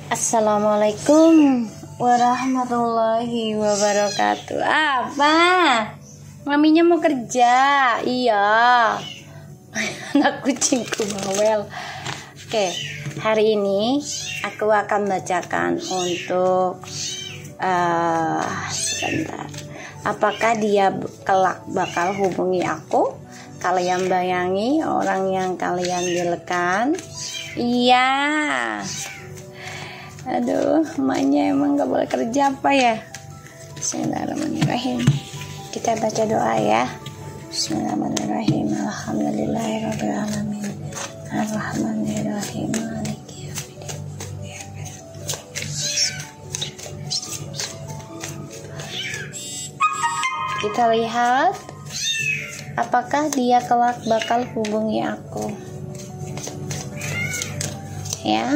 Assalamualaikum warahmatullahi wabarakatuh. Apa? Maminya mau kerja. Iya. Anak kucingku bawel. Oke, hari ini aku akan bacakan untuk sebentar. Apakah dia kelak bakal hubungi aku? Kalian bayangi orang yang kalian dealkan? Iya. Aduh, emaknya emang gak boleh kerja apa ya? Bismillahirrahmanirrahim. Kita baca doa ya. Bismillahirrahmanirrahim. Alhamdulillahirabbil alamin. Arrahmanirrahim. Maliki yaumiddin. Kita lihat apakah dia kelak bakal hubungi aku. Ya.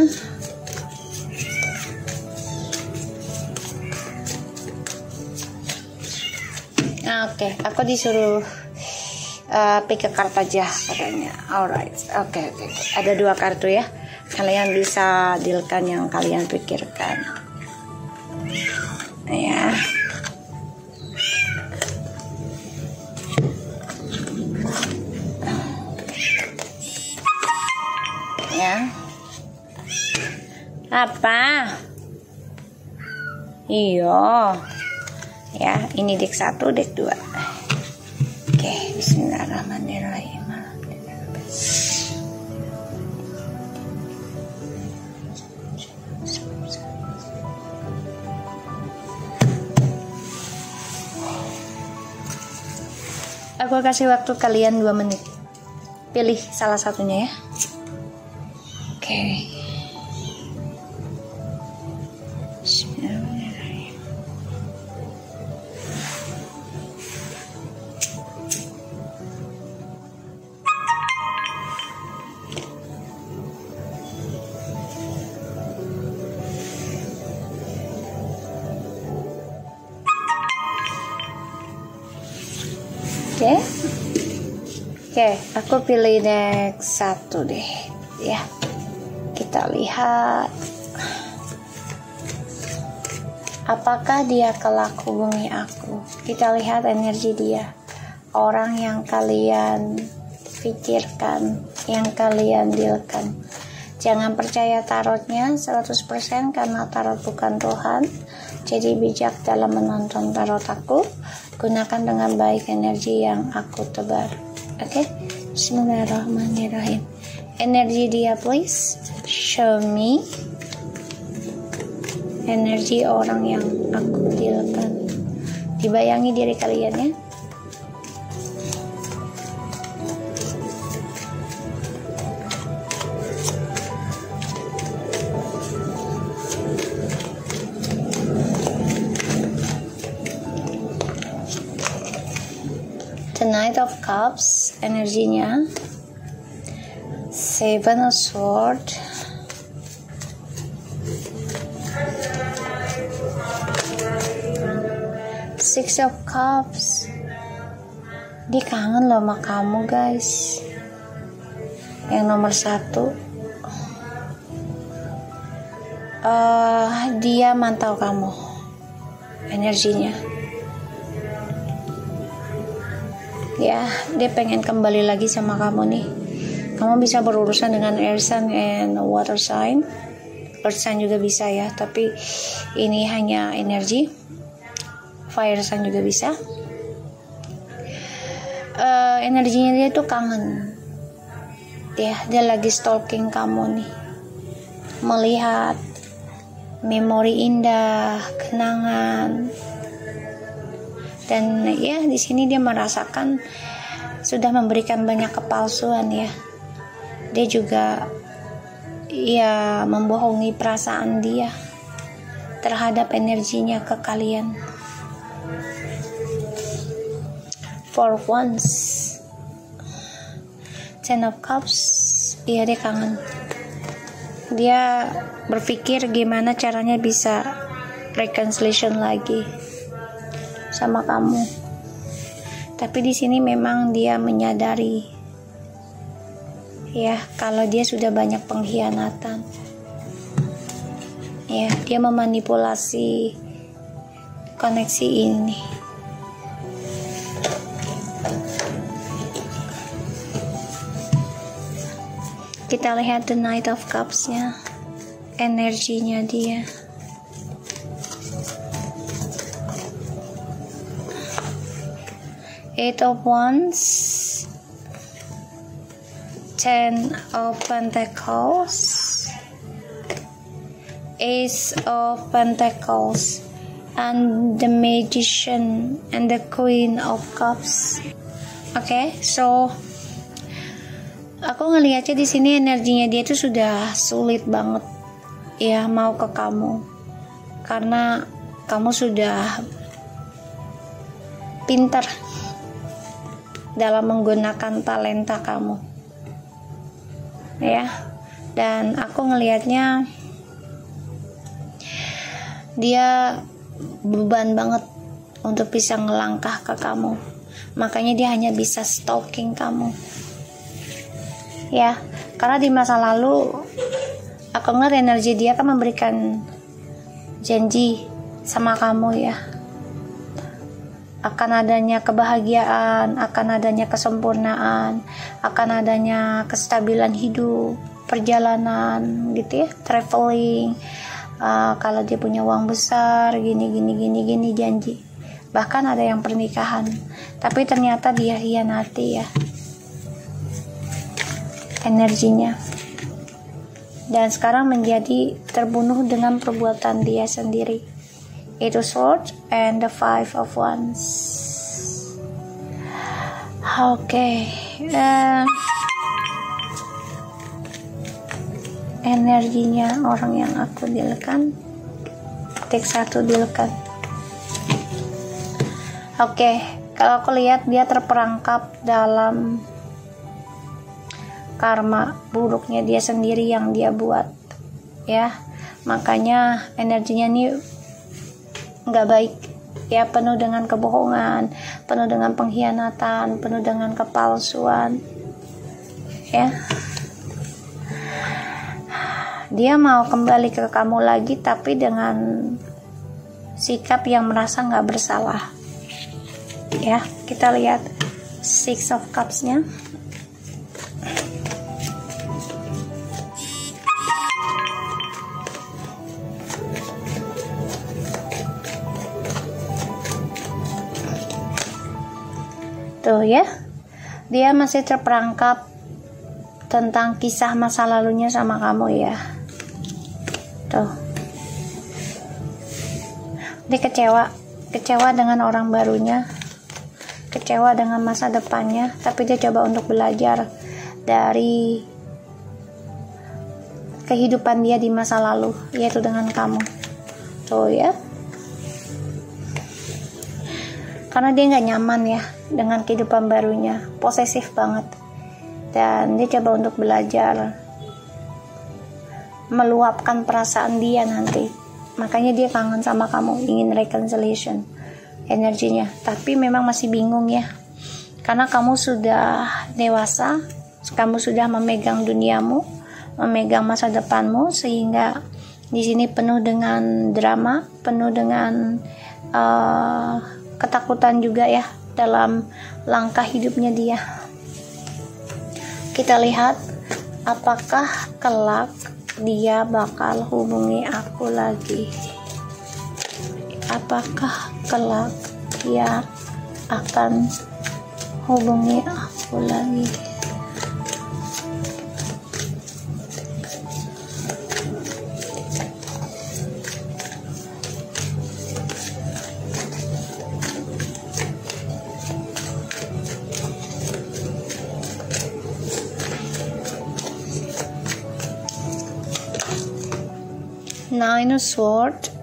Oke, aku disuruh pick a card aja katanya. Alright, oke. Ada 2 kartu ya. Kalian bisa dealkan yang kalian pikirkan. Ya. Ya. Apa? Iya. Ya, ini deck 1, deck 2. Oke, bismillahirrahmanirrahim. Aku kasih waktu kalian 2 menit. Pilih salah satunya ya. Oke. Oke, aku pilih deck 1 deh ya. Kita lihat apakah dia kelak hubungi aku. Kita lihat energi dia, orang yang kalian pikirkan, yang kalian dealkan. Jangan percaya tarotnya 100% karena tarot bukan Tuhan. Jadi bijak dalam menonton tarot aku. Gunakan dengan baik energi yang aku tebar. Oke? Bismillahirrahmanirrahim. Energi dia please. Show me. Energi orang yang aku dealkan. Dibayangi diri kalian ya. The Knight of Cups, energinya 7 of Swords, Six of Cups. Dia kangen loh sama kamu guys. Yang nomor 1, dia mantau kamu, energinya. Ya, dia pengen kembali lagi sama kamu nih. Kamu bisa berurusan dengan air sign and water sign. Earth sign juga bisa ya, tapi ini hanya energi. Fire sign juga bisa. Energinya dia tuh kangen. Dia lagi stalking kamu nih. Melihat memori indah, kenangan. Dan ya di sini dia merasakan sudah memberikan banyak kepalsuan ya. Dia juga ya membohongi perasaan dia terhadap energinya ke kalian. For once, 10 of Cups, ya dia kangen. Dia berpikir gimana caranya bisa reconciliation lagi sama kamu. Tapi di sini memang dia menyadari ya kalau dia sudah banyak pengkhianatan. Ya, dia memanipulasi koneksi ini. Kita lihat the Knight of Cups-nya, energinya dia. Eight of Wands, Ten of Pentacles, Ace of Pentacles, and the Magician and the Queen of Cups. Oke, so aku ngelihatnya di sini energinya dia itu sudah sulit banget ya mau ke kamu, karena kamu sudah pintar dalam menggunakan talenta kamu ya. Dan aku ngelihatnya dia beban banget untuk bisa ngelangkah ke kamu, makanya dia hanya bisa stalking kamu ya. Karena di masa lalu aku ngeliat energi dia kan memberikan janji sama kamu ya, akan adanya kebahagiaan, akan adanya kesempurnaan, akan adanya kestabilan hidup, perjalanan gitu ya, traveling. Kalau dia punya uang besar, gini janji. Bahkan ada yang pernikahan, tapi ternyata dia hianati ya energinya. Dan sekarang menjadi terbunuh dengan perbuatan dia sendiri. Itu Sword and the Five of Wands. Oke, energinya orang yang aku dealkan, take 1 dealkan. Oke, kalau aku lihat dia terperangkap dalam karma buruknya dia sendiri yang dia buat ya. Makanya energinya ini nggak baik ya, penuh dengan kebohongan, penuh dengan pengkhianatan, penuh dengan kepalsuan ya. Dia mau kembali ke kamu lagi, tapi dengan sikap yang merasa nggak bersalah ya. Kita lihat Six of Cups-nya. Tuh ya, dia masih terperangkap tentang kisah masa lalunya sama kamu ya. Tuh, dia kecewa dengan orang barunya, kecewa dengan masa depannya, tapi dia coba untuk belajar dari kehidupan dia di masa lalu, yaitu dengan kamu. Tuh ya, karena dia nggak nyaman ya dengan kehidupan barunya, posesif banget, dan dia coba untuk belajar meluapkan perasaan dia nanti. Makanya dia kangen sama kamu, ingin reconciliation energinya, tapi memang masih bingung ya, karena kamu sudah dewasa, kamu sudah memegang duniamu, memegang masa depanmu, sehingga di sini penuh dengan drama, penuh dengan ketakutan juga ya dalam langkah hidupnya dia. Kita lihat apakah kelak dia bakal hubungi aku lagi. Apakah kelak dia akan hubungi aku lagi. Nine of Swords,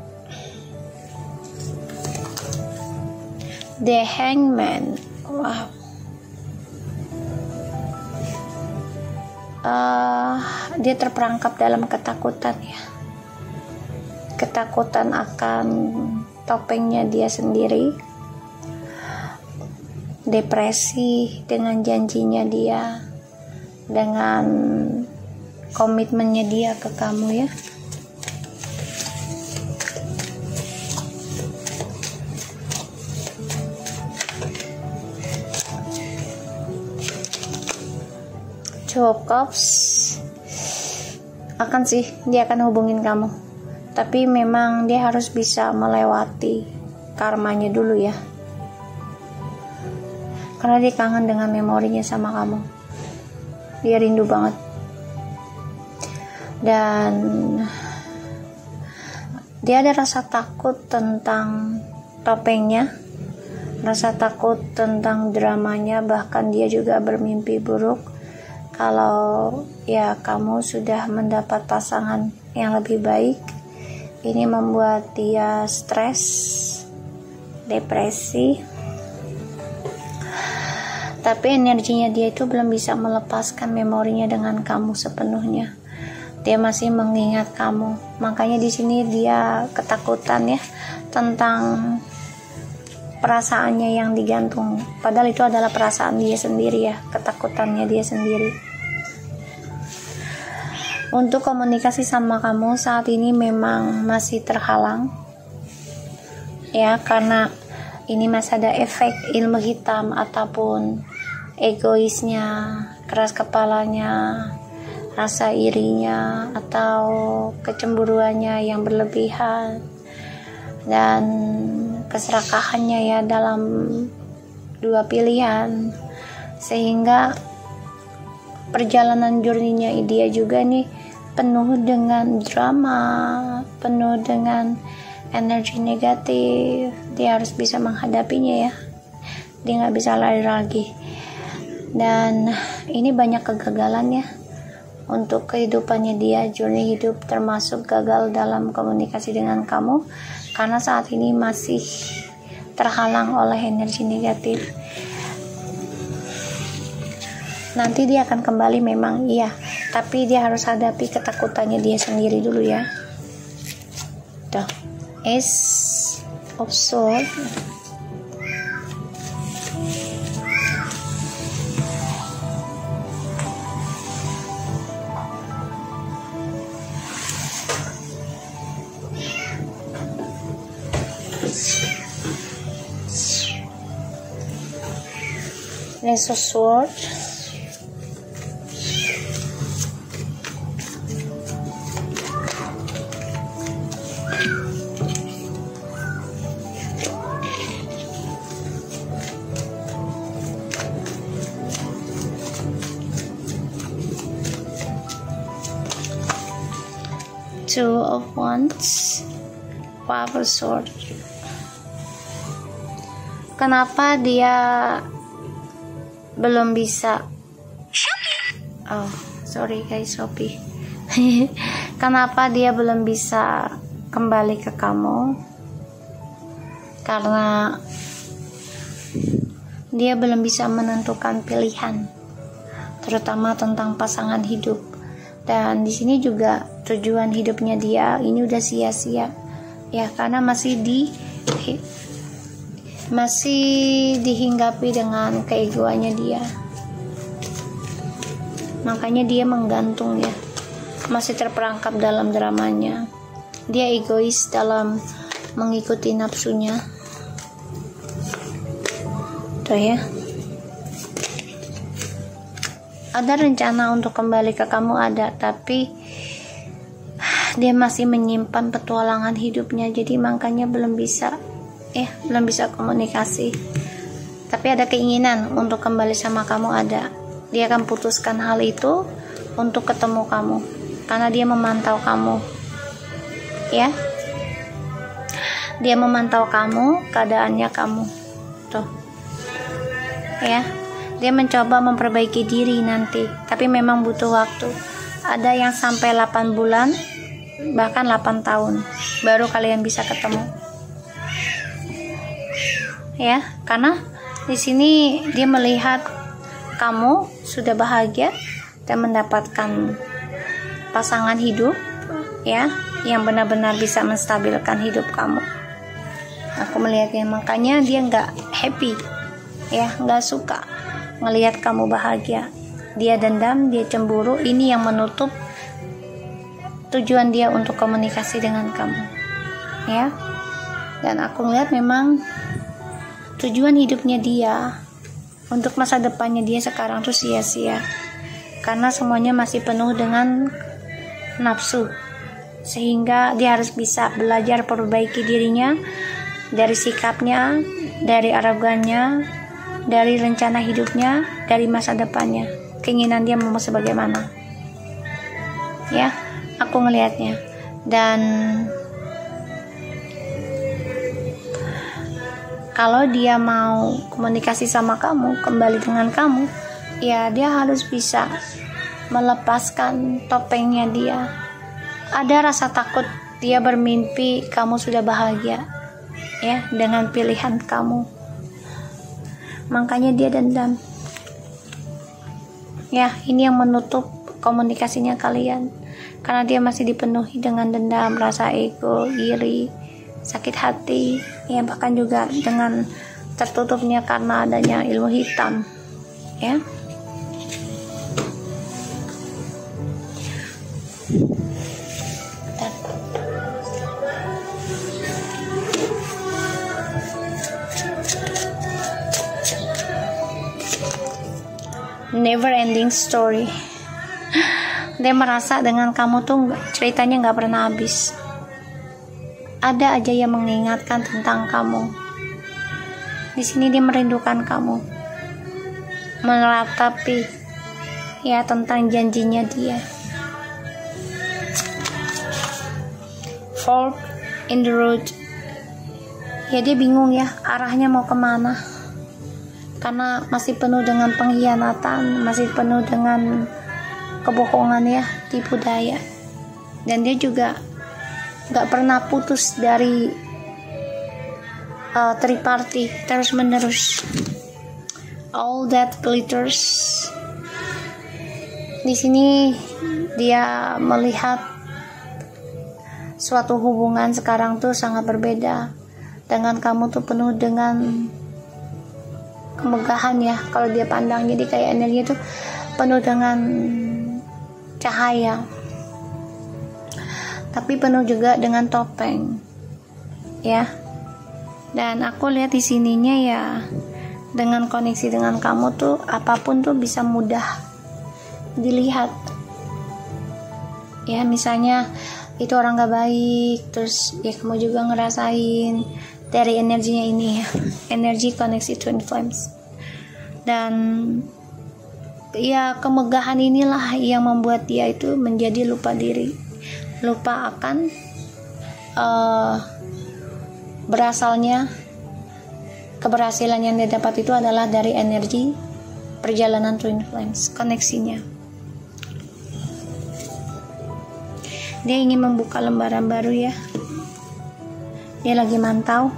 the Hangman. Wow. Dia terperangkap dalam ketakutan ya, ketakutan akan topengnya dia sendiri, depresi dengan janjinya dia, dengan komitmennya dia ke kamu ya. Two of Cups dia akan hubungin kamu, tapi memang dia harus bisa melewati karmanya dulu ya, karena dia kangen dengan memorinya sama kamu, dia rindu banget. Dan dia ada rasa takut tentang topengnya, rasa takut tentang dramanya, bahkan dia juga bermimpi buruk kalau ya kamu sudah mendapat pasangan yang lebih baik. Ini membuat dia stres, depresi, tapi energinya dia itu belum bisa melepaskan memorinya dengan kamu sepenuhnya. Dia masih mengingat kamu, makanya di sini dia ketakutan ya tentang perasaannya yang digantung, padahal itu adalah perasaan dia sendiri ya, ketakutannya dia sendiri. Untuk komunikasi sama kamu saat ini memang masih terhalang ya, karena ini masih ada efek ilmu hitam ataupun egoisnya, keras kepalanya, rasa irinya atau kecemburuannya yang berlebihan, dan keserakahannya ya dalam dua pilihan, sehingga perjalanan journey-nya dia juga nih penuh dengan drama, penuh dengan energi negatif. Dia harus bisa menghadapinya ya, dia nggak bisa lari lagi. Dan ini banyak kegagalan ya untuk kehidupannya dia, journey hidup, termasuk gagal dalam komunikasi dengan kamu, karena saat ini masih terhalang oleh energi negatif. Nanti dia akan kembali memang iya, tapi dia harus hadapi ketakutannya dia sendiri dulu ya. Tuh, Ace of Swords. Ace of Swords. Two of Wands. Five of Swords. Kenapa dia belum bisa? Oh, sorry guys, Shopee. Kenapa dia belum bisa kembali ke kamu? Karena dia belum bisa menentukan pilihan, terutama tentang pasangan hidup. Dan di sini juga tujuan hidupnya dia ini udah sia-sia ya, karena masih dihinggapi dengan keegoannya dia, makanya dia menggantung ya, masih terperangkap dalam dramanya. Dia egois dalam mengikuti nafsunya tuh ya. Ada rencana untuk kembali ke kamu, ada, tapi dia masih menyimpan petualangan hidupnya, jadi makanya belum bisa komunikasi. Tapi ada keinginan untuk kembali sama kamu, ada. Dia akan putuskan hal itu untuk ketemu kamu, karena dia memantau kamu ya, dia memantau kamu, keadaannya kamu tuh ya. Dia mencoba memperbaiki diri nanti, tapi memang butuh waktu. Ada yang sampai 8 bulan, bahkan 8 tahun baru kalian bisa ketemu ya, karena di sini dia melihat kamu sudah bahagia dan mendapatkan pasangan hidup ya, yang benar-benar bisa menstabilkan hidup kamu. Aku melihatnya, makanya dia nggak happy ya, nggak suka ngelihat kamu bahagia. Dia dendam, dia cemburu. Ini yang menutup tujuan dia untuk komunikasi dengan kamu ya. Dan aku melihat memang tujuan hidupnya dia untuk masa depannya dia sekarang tuh sia-sia, karena semuanya masih penuh dengan nafsu, sehingga dia harus bisa belajar perbaiki dirinya dari sikapnya, dari arogannya, dari rencana hidupnya, dari masa depannya, keinginan dia mau sebagaimana. Ya, aku ngelihatnya. Dan kalau dia mau komunikasi sama kamu, kembali dengan kamu, ya dia harus bisa melepaskan topengnya dia. Ada rasa takut dia bermimpi kamu sudah bahagia ya dengan pilihan kamu, makanya dia dendam ya. Ini yang menutup komunikasinya kalian, karena dia masih dipenuhi dengan dendam, rasa ego, iri, sakit hati ya, bahkan juga dengan tertutupnya karena adanya ilmu hitam ya. Never ending story. Dia merasa dengan kamu tuh ceritanya nggak pernah habis. Ada aja yang mengingatkan tentang kamu. Di sini dia merindukan kamu, meratapi ya tentang janjinya dia. Fork in the road. Ya dia bingung ya arahnya mau kemana, karena masih penuh dengan pengkhianatan, masih penuh dengan kebohongan ya, tipu daya. Dan dia juga gak pernah putus dari triparty, terus menerus. All that glitters. Di sini dia melihat suatu hubungan sekarang tuh sangat berbeda. Dengan kamu tuh penuh dengan kemegahan ya, kalau dia pandang. Jadi kayak energi itu penuh dengan cahaya, tapi penuh juga dengan topeng ya. Dan aku lihat di sininya ya, dengan koneksi dengan kamu tuh apapun tuh bisa mudah dilihat ya. Misalnya itu orang gak baik, terus ya kamu juga ngerasain dari energinya ini ya, energi koneksi twin flames. Dan ya kemegahan inilah yang membuat dia itu menjadi lupa diri, lupa akan berasalnya keberhasilan yang dia dapat itu adalah dari energi perjalanan twin flames, koneksinya. Dia ingin membuka lembaran baru ya. Dia lagi mantau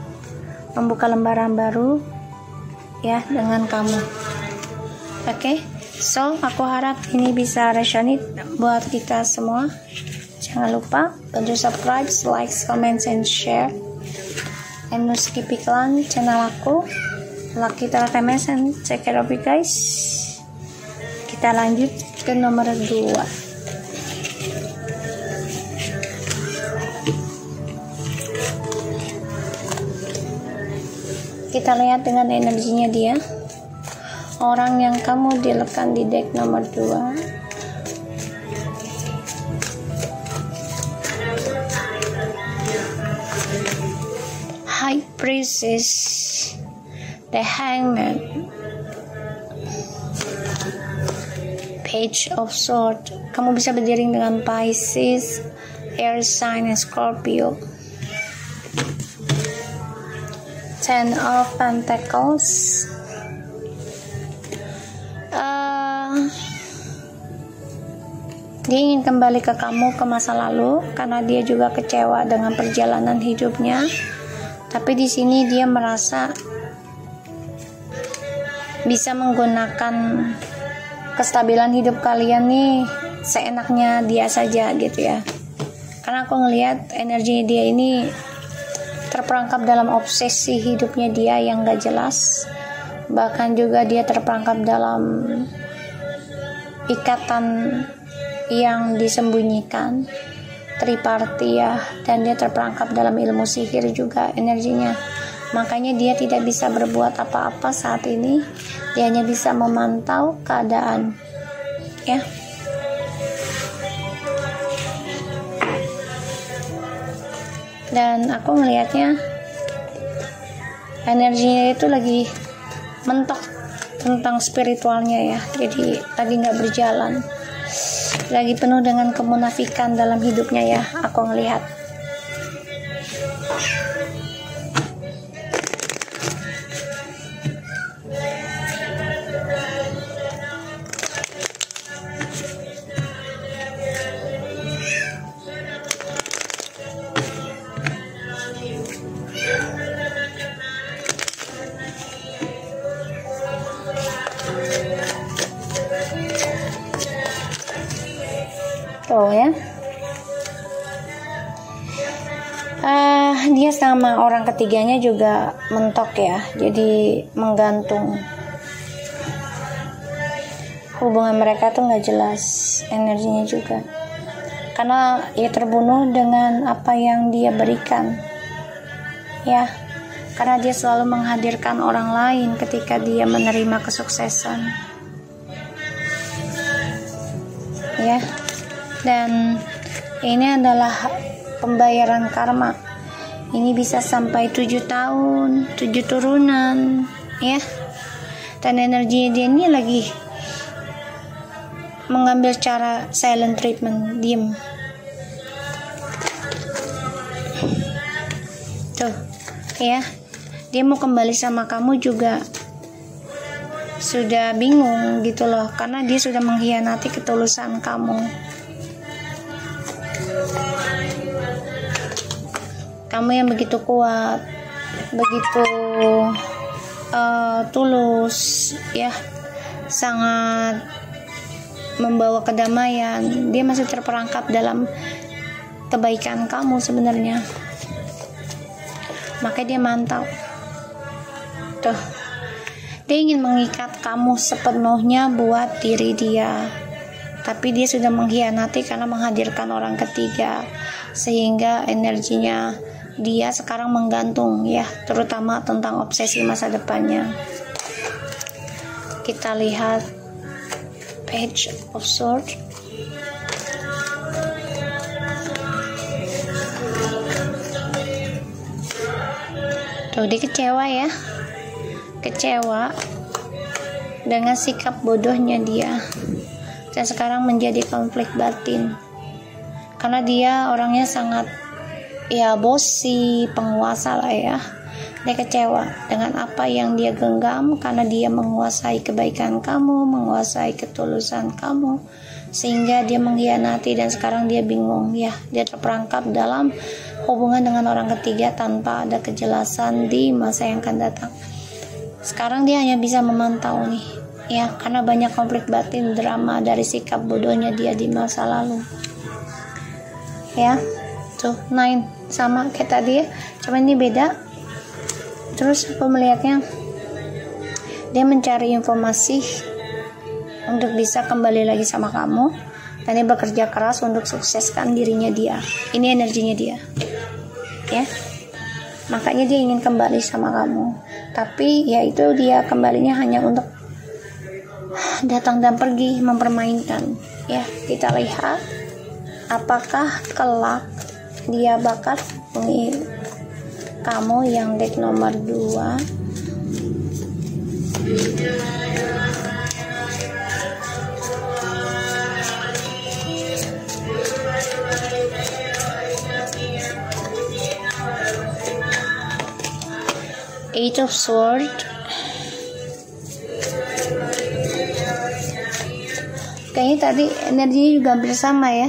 membuka lembaran baru ya dengan kamu. Oke, so aku harap ini bisa resonate buat kita semua. Jangan lupa bantu subscribe, like, comment, and share. And no skip iklan channel aku, Lucky Tarot MS, and take care of you guys. Kita lanjut ke nomor 2. Kita lihat dengan energinya dia, orang yang kamu dealkan di deck nomor 2. High Priestess, the Hangman, Page of Swords. Kamu bisa berdiri dengan Pisces, Air sign, and Scorpio. Ten of Pentacles. Dia ingin kembali ke kamu, ke masa lalu, karena dia juga kecewa dengan perjalanan hidupnya. Tapi di sini dia merasa bisa menggunakan kestabilan hidup kalian nih seenaknya dia saja gitu ya. Karena aku ngelihat energi dia ini terperangkap dalam obsesi hidupnya dia yang gak jelas. Bahkan juga dia terperangkap dalam ikatan yang disembunyikan, triparty ya. Dan dia terperangkap dalam ilmu sihir juga energinya. Makanya dia tidak bisa berbuat apa-apa saat ini. Dia hanya bisa memantau keadaan ya. Dan aku melihatnya energinya itu lagi mentok tentang spiritualnya ya, jadi lagi nggak berjalan, lagi penuh dengan kemunafikan dalam hidupnya ya, aku ngelihat. Tuh ya, dia sama orang ketiganya juga mentok ya, jadi menggantung. Hubungan mereka tuh nggak jelas energinya juga, karena ia terbunuh dengan apa yang dia berikan ya, karena dia selalu menghadirkan orang lain ketika dia menerima kesuksesan ya. Dan ini adalah pembayaran karma. Ini bisa sampai 7 tahun, 7 turunan ya. Dan energi dia ini lagi mengambil cara silent treatment, diem. Tuh ya, dia mau kembali sama kamu juga sudah bingung gitu loh, karena dia sudah mengkhianati ketulusan kamu. Kamu yang begitu kuat, begitu tulus ya, sangat membawa kedamaian, dia masih terperangkap dalam kebaikan kamu sebenarnya. Makanya dia mantap tuh, dia ingin mengikat kamu sepenuhnya buat diri dia, tapi dia sudah mengkhianati karena menghadirkan orang ketiga, sehingga energinya dia sekarang menggantung ya, terutama tentang obsesi masa depannya. Kita lihat Page of Swords. Tuh, dia kecewa ya, kecewa dengan sikap bodohnya dia, dan sekarang menjadi konflik batin karena dia orangnya sangat ya bosi, penguasa lah ya. Dia kecewa dengan apa yang dia genggam karena dia menguasai kebaikan kamu, menguasai ketulusan kamu, sehingga dia mengkhianati dan sekarang dia bingung ya. Dia terperangkap dalam hubungan dengan orang ketiga tanpa ada kejelasan di masa yang akan datang. Sekarang dia hanya bisa memantau nih ya, karena banyak konflik batin, drama dari sikap bodohnya dia di masa lalu ya. Tuh 9 sama kayak tadi ya, cuma ini beda. Terus aku melihatnya dia mencari informasi untuk bisa kembali lagi sama kamu, dan dia bekerja keras untuk sukseskan dirinya dia. Ini energinya dia ya, makanya dia ingin kembali sama kamu, tapi ya itu dia kembalinya hanya untuk datang dan pergi, mempermainkan ya. Kita lihat apakah kelak dia bakal hubungi kamu yang deck nomor 2. Eight of Swords. Kayaknya tadi energinya juga bersama ya,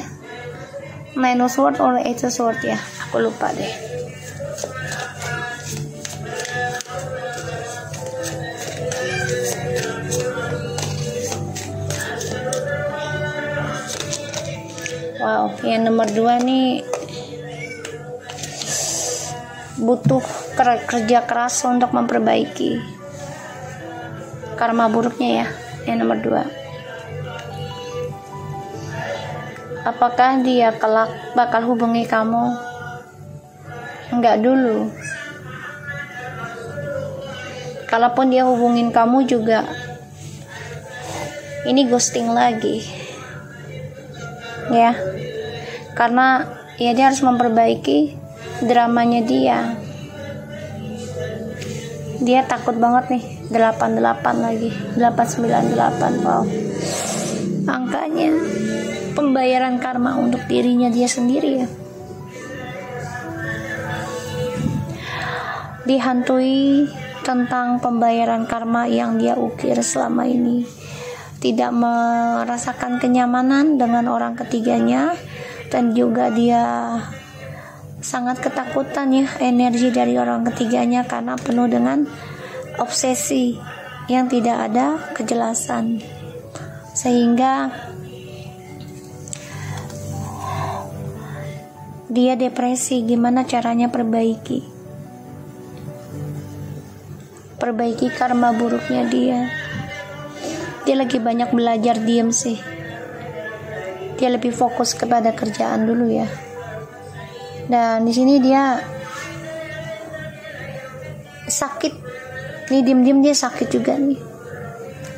9 of Swords or 8 of Swords ya, aku lupa deh. Wow, yang nomor 2 nih butuh kerja keras untuk memperbaiki karma buruknya ya, yang nomor 2. Apakah dia kelak bakal hubungi kamu? Enggak dulu. Kalaupun dia hubungin kamu juga, ini ghosting lagi ya, karena ya dia harus memperbaiki dramanya dia takut banget nih. 88 lagi, 898. Wow, angkanya pembayaran karma untuk dirinya dia sendiri ya. Dihantui tentang pembayaran karma yang dia ukir selama ini, tidak merasakan kenyamanan dengan orang ketiganya, dan juga dia sangat ketakutan ya energi dari orang ketiganya karena penuh dengan obsesi yang tidak ada kejelasan, sehingga dia depresi. Gimana caranya perbaiki karma buruknya dia lagi banyak belajar diem sih. Dia lebih fokus kepada kerjaan dulu ya. Dan di sini dia sakit nih, diem-diem dia sakit juga nih.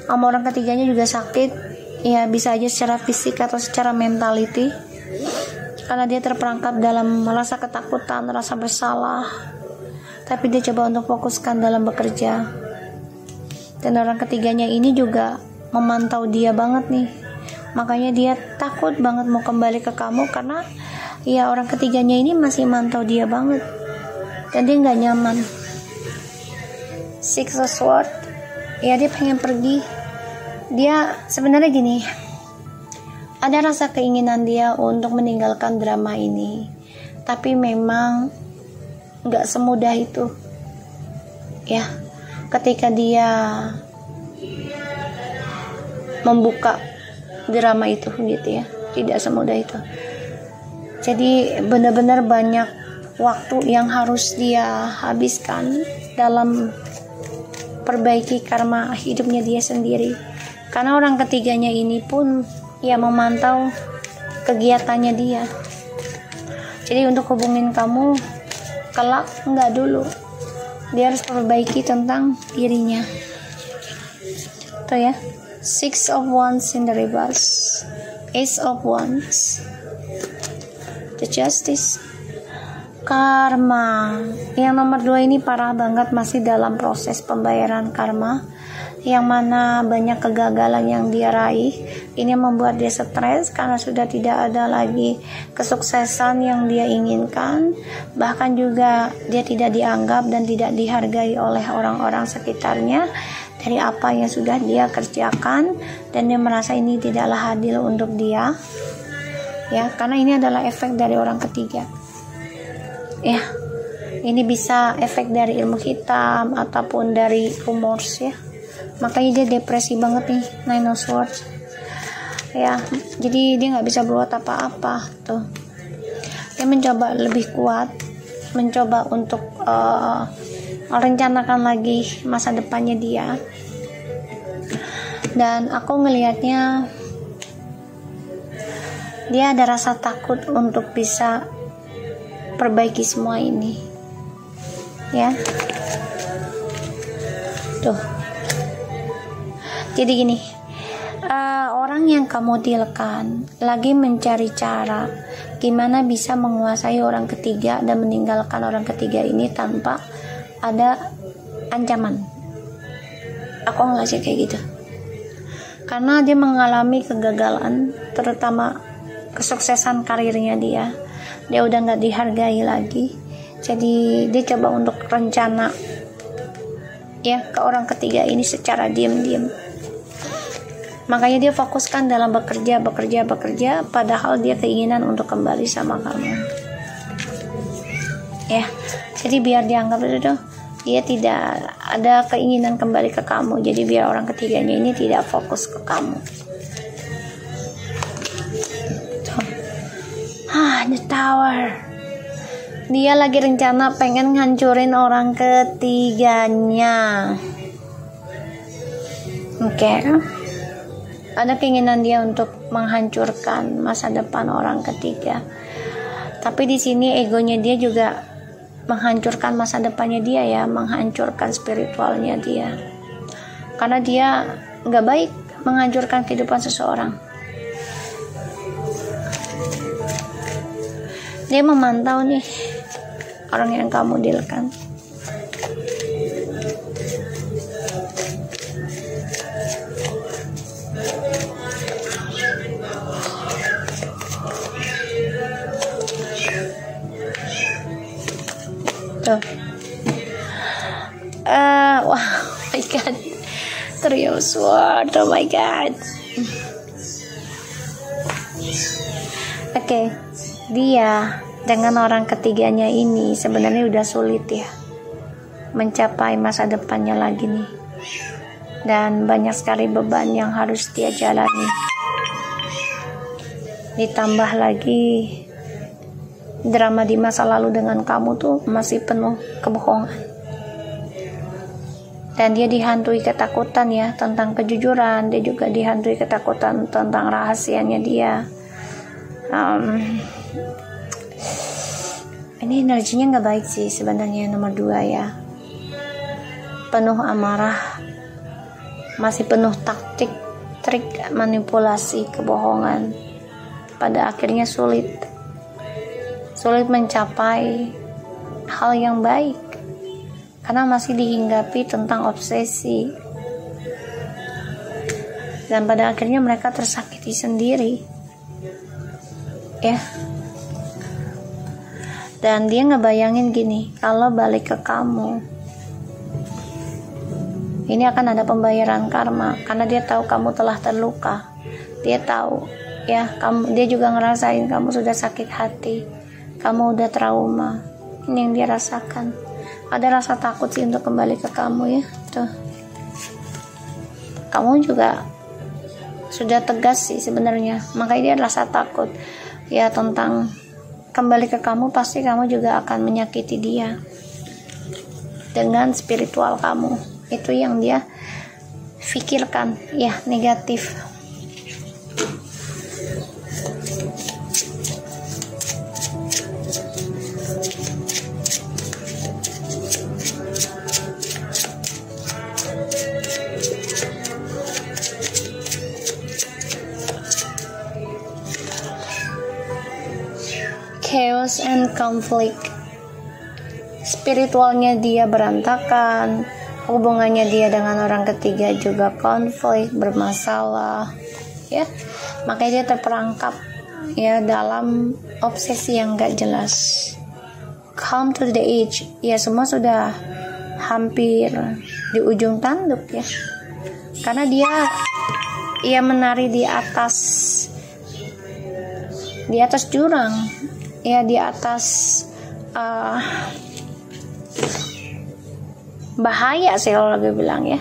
Sama orang ketiganya juga sakit ya, bisa aja secara fisik atau secara mentality, karena dia terperangkap dalam rasa ketakutan, rasa bersalah. Tapi dia coba untuk fokuskan dalam bekerja. Dan orang ketiganya ini juga memantau dia banget nih, makanya dia takut banget mau kembali ke kamu, karena ya orang ketiganya ini masih mantau dia banget dan dia nggak nyaman. Six of Swords ya, dia pengen pergi. Dia sebenarnya gini, ada rasa keinginan dia untuk meninggalkan drama ini, tapi memang nggak semudah itu ya. Ketika dia membuka drama itu gitu ya, tidak semudah itu. Jadi benar-benar banyak waktu yang harus dia habiskan dalam perbaiki karma hidupnya dia sendiri, karena orang ketiganya ini pun ya memantau kegiatannya dia. Jadi untuk hubungin kamu kelak enggak dulu, dia harus perbaiki tentang dirinya. Tuh ya, Six of Wands in the reverse, Ace of Wands, the Justice. Karma yang nomor 2 ini parah banget, masih dalam proses pembayaran karma, yang mana banyak kegagalan yang dia raih. Ini membuat dia stres karena sudah tidak ada lagi kesuksesan yang dia inginkan. Bahkan juga dia tidak dianggap dan tidak dihargai oleh orang-orang sekitarnya dari apa yang sudah dia kerjakan, dan dia merasa ini tidaklah adil untuk dia ya, karena ini adalah efek dari orang ketiga ya. Ini bisa efek dari ilmu hitam ataupun dari rumors ya, makanya dia depresi banget nih, Nine of Swords ya. Jadi dia nggak bisa buat apa-apa tuh. Dia mencoba lebih kuat, mencoba untuk merencanakan lagi masa depannya dia. Dan aku ngelihatnya dia ada rasa takut untuk bisa perbaiki semua ini ya. Tuh, jadi gini, orang yang kamu dealkan lagi mencari cara gimana bisa menguasai orang ketiga dan meninggalkan orang ketiga ini tanpa ada ancaman. Aku ngasih kayak gitu karena dia mengalami kegagalan, terutama kesuksesan karirnya dia udah nggak dihargai lagi. Jadi dia coba untuk rencana ya ke orang ketiga ini secara diam-diam. Makanya dia fokuskan dalam bekerja, padahal dia keinginan untuk kembali sama kamu ya. Jadi biar dianggap itu dia tidak ada keinginan kembali ke kamu, jadi biar orang ketiganya ini tidak fokus ke kamu. The Tower, dia lagi rencana pengen ngancurin orang ketiganya. Oke. Ada keinginan dia untuk menghancurkan masa depan orang ketiga. Tapi di sini egonya dia juga menghancurkan masa depannya dia ya, menghancurkan spiritualnya dia. Karena dia nggak baik menghancurkan kehidupan seseorang. Dia memantau nih orang yang kamu dealkan. Tuh. Wow, oh my god. Serious word, oh my god. Oke, dia dengan orang ketiganya ini sebenarnya udah sulit ya mencapai masa depannya lagi nih, dan banyak sekali beban yang harus dia jalani, ditambah lagi drama di masa lalu dengan kamu tuh masih penuh kebohongan. Dan dia dihantui ketakutan ya tentang kejujuran, dia juga dihantui ketakutan tentang rahasianya dia. Ini energinya nggak baik sih sebenarnya, nomor 2 ya. Penuh amarah, masih penuh taktik, trik, manipulasi, kebohongan. Pada akhirnya sulit mencapai hal yang baik karena masih dihinggapi tentang obsesi, dan pada akhirnya mereka tersakiti sendiri ya. Dan dia ngebayangin gini, kalau balik ke kamu ini akan ada pembayaran karma, karena dia tahu kamu telah terluka, dia tahu ya, dia juga ngerasain kamu sudah sakit hati, kamu udah trauma. Ini yang dia rasakan. Ada rasa takut sih untuk kembali ke kamu ya. Tuh, kamu juga sudah tegas sih sebenarnya, makanya dia rasa takut ya tentang kembali ke kamu. Pasti kamu juga akan menyakiti dia dengan spiritual kamu. Itu yang dia pikirkan ya, negatif. Chaos and conflict. Spiritualnya dia berantakan, hubungannya dia dengan orang ketiga juga konflik, bermasalah ya. Makanya dia terperangkap ya dalam obsesi yang gak jelas. Come to the edge ya, semua sudah hampir di ujung tanduk ya, karena dia menari di atas jurang ya, di atas bahaya sih kalau lagi bilang ya.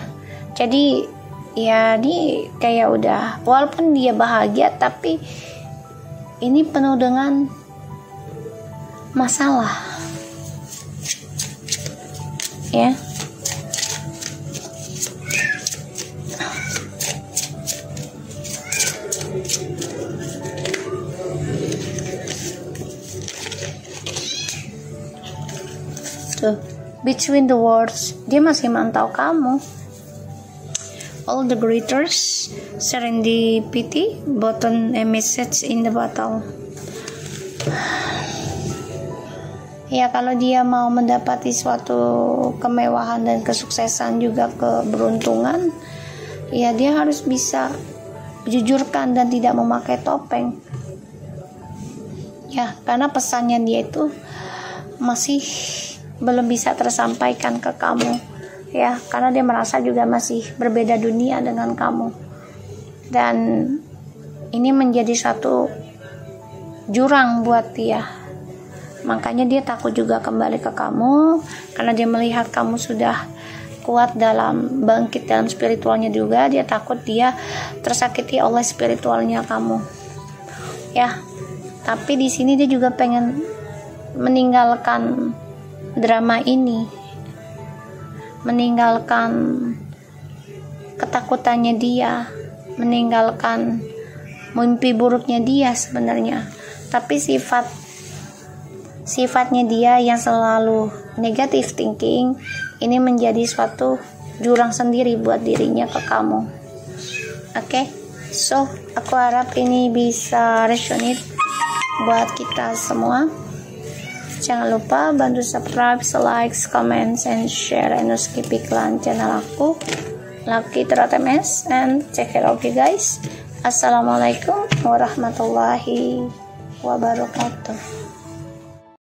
Jadi ya dia kayak udah, walaupun dia bahagia tapi ini penuh dengan masalah ya. Between the words, dia masih mantau kamu. All the greeters, serendipity, button a message in the bottle. Ya, kalau dia mau mendapati suatu kemewahan dan kesuksesan juga keberuntungan, ya dia harus bisa jujurkan dan tidak memakai topeng. Ya, karena pesannya dia itu masih belum bisa tersampaikan ke kamu ya, karena dia merasa juga masih berbeda dunia dengan kamu, dan ini menjadi satu jurang buat dia. Makanya dia takut juga kembali ke kamu, karena dia melihat kamu sudah kuat dalam bangkit dalam spiritualnya juga. Dia takut dia tersakiti oleh spiritualnya kamu ya. Tapi di sini dia juga pengen meninggalkan drama ini, meninggalkan ketakutannya dia, meninggalkan mimpi buruknya dia sebenarnya. Tapi sifatnya dia yang selalu negative thinking ini menjadi suatu jurang sendiri buat dirinya ke kamu. Oke, so aku harap ini bisa resonate buat kita semua. Jangan lupa bantu subscribe, like, comment, and share, and skip iklan channel aku, Lucky Tarot MS, and take care. Okay guys, assalamualaikum warahmatullahi wabarakatuh.